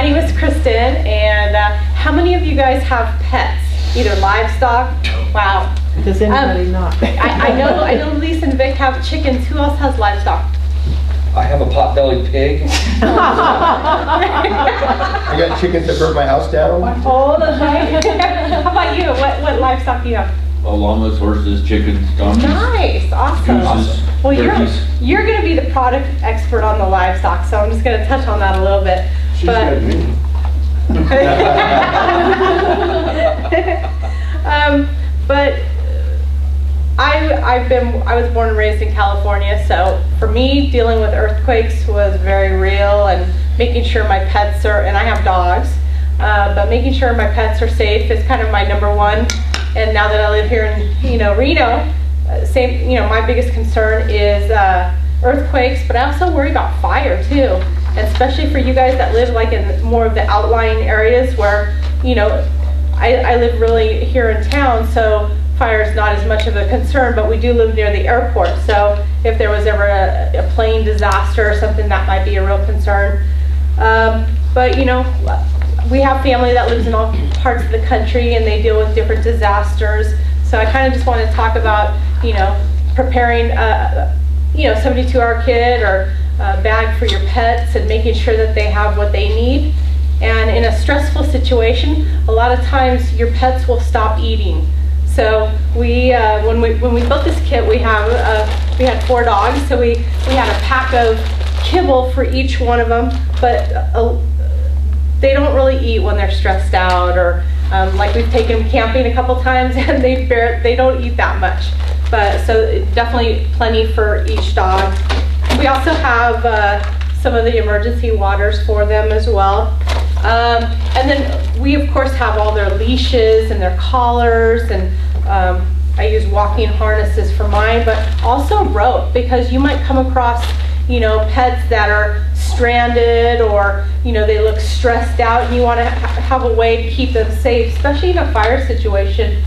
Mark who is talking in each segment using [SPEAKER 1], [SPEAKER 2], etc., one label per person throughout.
[SPEAKER 1] my name is Kristen, and how many of you guys have pets? Either livestock? Wow.
[SPEAKER 2] Does anybody not?
[SPEAKER 1] I know Lisa and Vic have chickens. Who else has livestock?
[SPEAKER 3] I have a pot-bellied pig.
[SPEAKER 4] I got chickens that burnt my house down.
[SPEAKER 1] Oh, that's right. How about you? What livestock do you have?
[SPEAKER 5] Llamas, horses, chickens, donkeys.
[SPEAKER 1] Nice, awesome.
[SPEAKER 5] Gooses,
[SPEAKER 1] Well,
[SPEAKER 5] turkeys.
[SPEAKER 1] you're going to be the product expert on the livestock, so I'm just going to touch on that a little bit.
[SPEAKER 4] She's got me.
[SPEAKER 1] But I was born and raised in California, so for me, dealing with earthquakes was very real, and making sure my pets are, and I have dogs, but making sure my pets are safe is kind of my number one. And now that I live here in Reno, my biggest concern is earthquakes, but I also worry about fire too, and especially for you guys that live like in more of the outlying areas where I live really here in town, so fire is not as much of a concern, but we do live near the airport, so if there was ever a plane disaster or something, that might be a real concern. But we have family that lives in all parts of the country, and they deal with different disasters. So I kind of just want to talk about, preparing, 72-hour kit or a bag for your pets, and making sure that they have what they need. And in a stressful situation, a lot of times your pets will stop eating. So we, when we built this kit, we had 4 dogs, so we had a pack of kibble for each one of them, but they don't really eat when they're stressed out, or like we've taken them camping a couple times, and they don't eat that much. But so definitely plenty for each dog. We also have some of the emergency waters for them as well. And then we of course have all their leashes and their collars, and I use walking harnesses for mine, but also rope, because you might come across pets that are stranded, or they look stressed out, and you want to have a way to keep them safe, especially in a fire situation.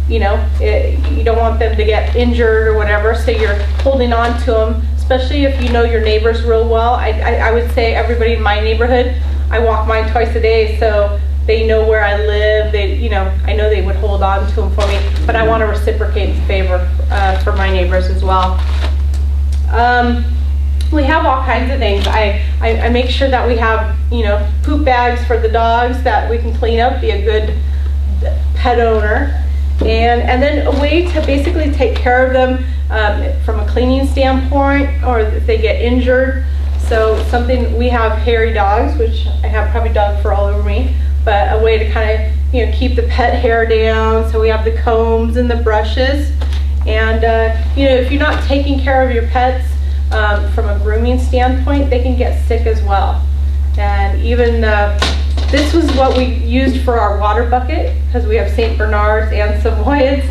[SPEAKER 1] You don't want them to get injured or whatever, so you're holding on to them, especially if you know your neighbors real well. I would say everybody in my neighborhood, I walk mine twice a day, so they know where I live. I know they would hold on to them for me, but I want to reciprocate the favor for my neighbors as well. We have all kinds of things. I make sure that we have, poop bags for the dogs that we can clean up, be a good pet owner. And then a way to basically take care of them from a cleaning standpoint, or if they get injured. So we have hairy dogs, which I have probably dog fur all over me, but a way to kind of, keep the pet hair down. So we have the combs and the brushes. And, if you're not taking care of your pets from a grooming standpoint, they can get sick as well. And even this was what we used for our water bucket, because we have St. Bernards and Savoyards,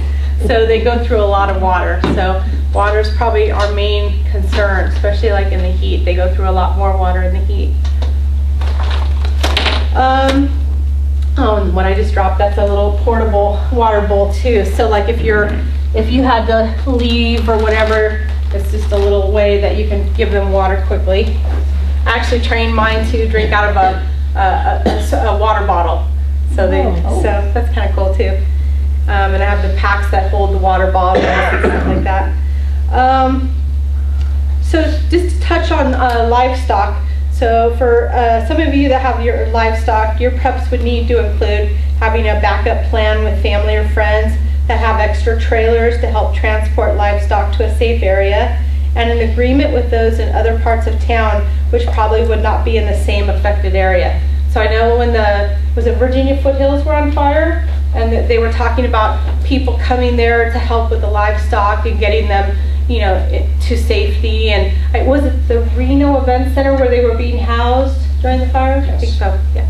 [SPEAKER 1] so they go through a lot of water. So water is probably our main concern, especially like in the heat. They go through a lot more water in the heat. And what I just dropped, that's a little portable water bowl too. So like if you had to leave or whatever, it's just a little way that you can give them water quickly. I actually trained mine to drink out of a water bottle, so so that's kind of cool too. And I have the packs that hold the water bottles and stuff like that. So just to touch on livestock. So for some of you that have your livestock, your preps would need to include having a backup plan with family or friends that have extra trailers to help transport livestock to a safe area, and an agreement with those in other parts of town which probably would not be in the same affected area. So I know when the Virginia foothills were on fire, and they were talking about people coming there to help with the livestock and getting them, to safety. And was it the Reno Event Center where they were being housed during the fire? Yes. I think so. Yeah.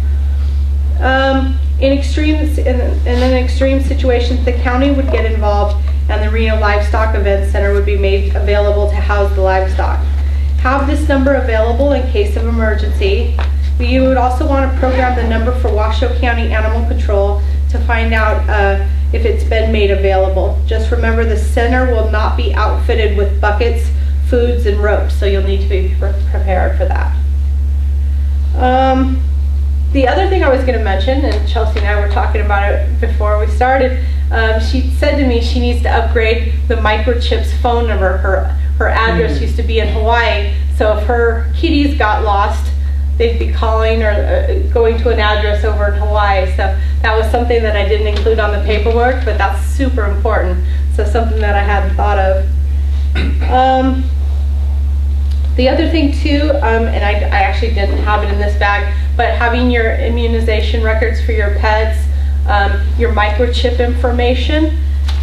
[SPEAKER 1] In an extreme situations, the county would get involved, and the Reno Livestock Event Center would be made available to house the livestock. Have this number available in case of emergency. You would also want to program the number for Washoe County Animal Control to find out if it's been made available. Just remember, the center will not be outfitted with buckets, foods, and ropes, so you'll need to be prepared for that. The other thing I was going to mention, and Chelsea and I were talking about it before we started, she said to me she needs to upgrade the microchip's phone number. Her address used to be in Hawaii, so if her kitties got lost, they'd be calling or going to an address over in Hawaii. So that was something that I didn't include on the paperwork, but that's super important. So something that I hadn't thought of. The other thing too, and I actually didn't have it in this bag, but having your immunization records for your pets, your microchip information.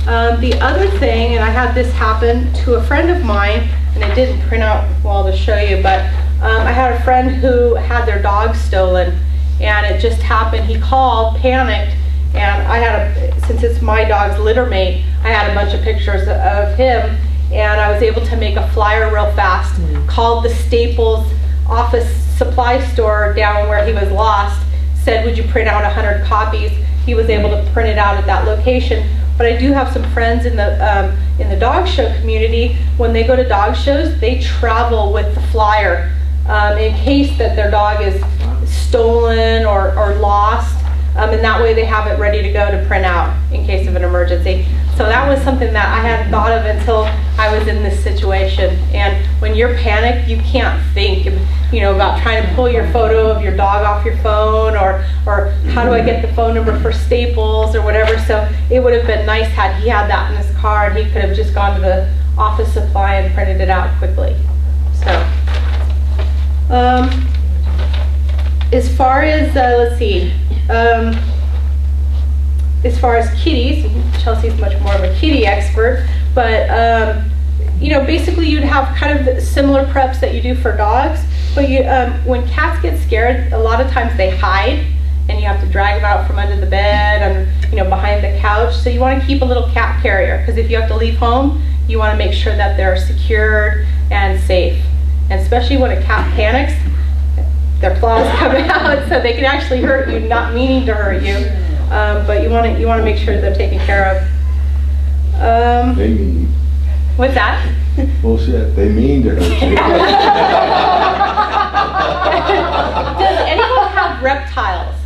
[SPEAKER 1] The other thing, and I had this happen to a friend of mine, and I didn't print out well to show you, but I had a friend who had their dog stolen, and it just happened. He called, panicked, and I had since it's my dog's litter mate, I had a bunch of pictures of him, and I was able to make a flyer real fast, called the Staples office supply store down where he was lost, said, would you print out 100 copies? He was able to print it out at that location. But I do have some friends in the dog show community. When they go to dog shows, they travel with the flyer in case that their dog is stolen or lost, and that way they have it ready to go to print out in case of an emergency. So that was something that I hadn't thought of until I was in this situation. And when you're panicked, you can't think, about trying to pull your photo of your dog off your phone, or how do I get the phone number for Staples or whatever. So it would have been nice had he had that in his car and he could have just gone to the office supply and printed it out quickly. So as far as let's see. As far as kitties, Chelsea's much more of a kitty expert, but basically you'd have kind of similar preps that you do for dogs, but when cats get scared, a lot of times they hide, and you have to drag them out from under the bed and behind the couch. So you want to keep a little cat carrier, because if you have to leave home, you want to make sure that they're secured and safe. And especially when a cat panics, their claws come out, so they can actually hurt you, not meaning to hurt you. But you want to make sure they're taken care of.
[SPEAKER 2] They mean.
[SPEAKER 1] What's that?
[SPEAKER 2] Bullshit. They mean to hurt you.
[SPEAKER 1] Does anyone have reptiles?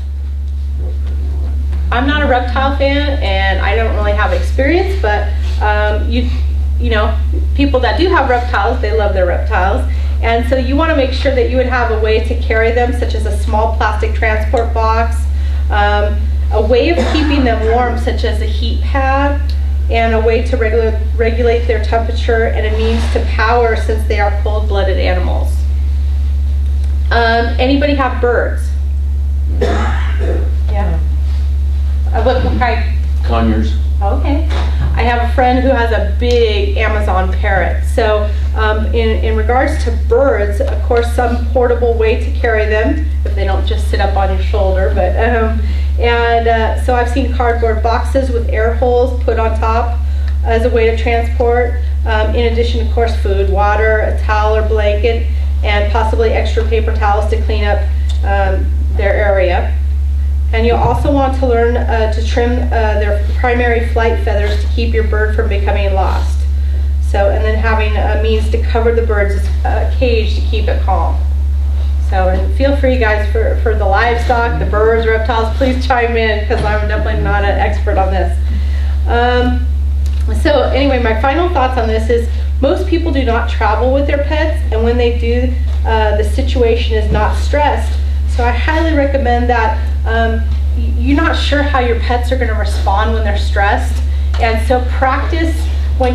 [SPEAKER 1] I'm not a reptile fan, and I don't really have experience. But people that do have reptiles, they love their reptiles, and so you want to make sure that you would have a way to carry them, such as a small plastic transport box. A way of keeping them warm, such as a heat pad, and a way to regulate their temperature, and a means to power, since they are cold-blooded animals. Anybody have birds? Yeah. What kind?
[SPEAKER 5] Conyers.
[SPEAKER 1] Okay. I have a friend who has a big Amazon parrot. So in regards to birds, of course, some portable way to carry them if they don't just sit up on your shoulder. But so I've seen cardboard boxes with air holes put on top as a way to transport. In addition, of course, food, water, a towel or blanket, and possibly extra paper towels to clean up their area. And you'll also want to learn to trim their primary flight feathers to keep your bird from becoming lost. So, and then having a means to cover the bird's cage to keep it calm. So, and feel free, guys, for the livestock, the birds, reptiles, please chime in, because I'm definitely not an expert on this. So anyway, my final thoughts on this is most people do not travel with their pets, and when they do, the situation is not stressed. So I highly recommend that you're not sure how your pets are going to respond when they're stressed, and so practice when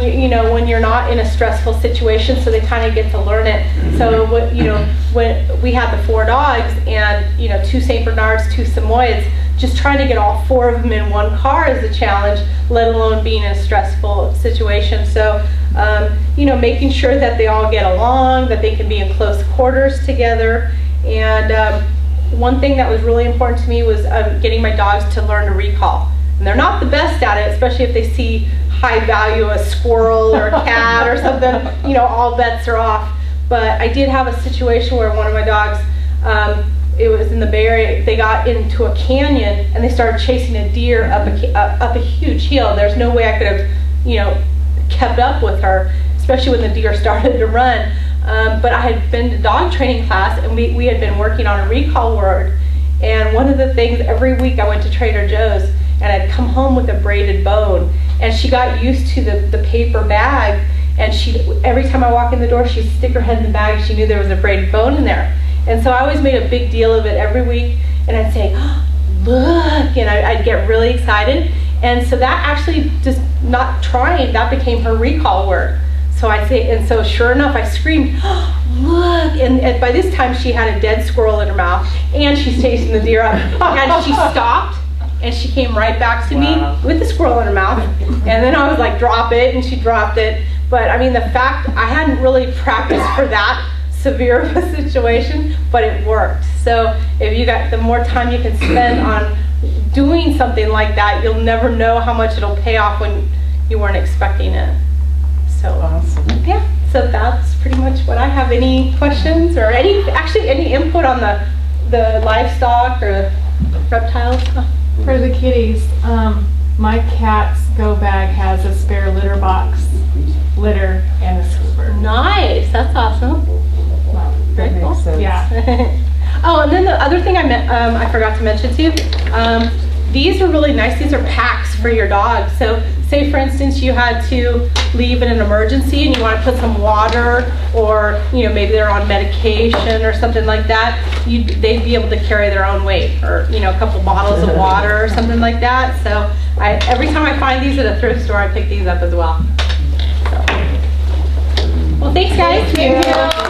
[SPEAKER 1] when you're not in a stressful situation, so they kind of get to learn it. So when we had the 4 dogs and 2 Saint Bernards, 2 Samoyeds, just trying to get all 4 of them in one car is a challenge, let alone being in a stressful situation. So making sure that they all get along, that they can be in close quarters together. And one thing that was really important to me was getting my dogs to learn to recall. And they're not the best at it, especially if they see high value, a squirrel or a cat or something, all bets are off. But I did have a situation where one of my dogs, it was in the Bay Area, they got into a canyon and they started chasing a deer up a huge hill. There's no way I could have, kept up with her, especially when the deer started to run. But I had been to dog training class, and we had been working on a recall word, And one of the things, every week I went to Trader Joe's and I'd come home with a braided bone, and she got used to the paper bag, and every time I walk in the door, she'd stick her head in the bag. She knew there was a braided bone in there. And so I always made a big deal of it every week, and I'd say, oh, look, and I'd get really excited. And so that actually, just not trying, that became her recall word. So I'd say, and so sure enough, I screamed, oh, look, and by this time she had a dead squirrel in her mouth, and she's chasing the deer up, and she stopped, and she came right back to me with the squirrel in her mouth, and then I was like, drop it, and she dropped it. But I mean, the fact, I hadn't really practiced for that severe of a situation, but it worked. So if you got, the more time you can spend on doing something like that, you'll never know how much it'll pay off when you weren't expecting it. So
[SPEAKER 6] Awesome.
[SPEAKER 1] yeah, so that's pretty much what I have. Any questions or any input on the livestock or reptiles?
[SPEAKER 6] For the kitties, my cat's go bag has a spare litter box, litter, and a scooper.
[SPEAKER 1] Nice, that's awesome.
[SPEAKER 6] Well,
[SPEAKER 1] Very
[SPEAKER 6] that
[SPEAKER 1] cool.
[SPEAKER 6] makes sense.
[SPEAKER 1] Yeah. Oh, and then the other thing I forgot to mention too, these are really nice. These are packs for your dog. So say for instance you had to leave in an emergency and you want to put some water, or maybe they're on medication or something like that, they'd be able to carry their own weight, or a couple bottles of water or something like that. So every time I find these at a thrift store, I pick these up as well. So. Well, thanks guys.
[SPEAKER 6] Thank you.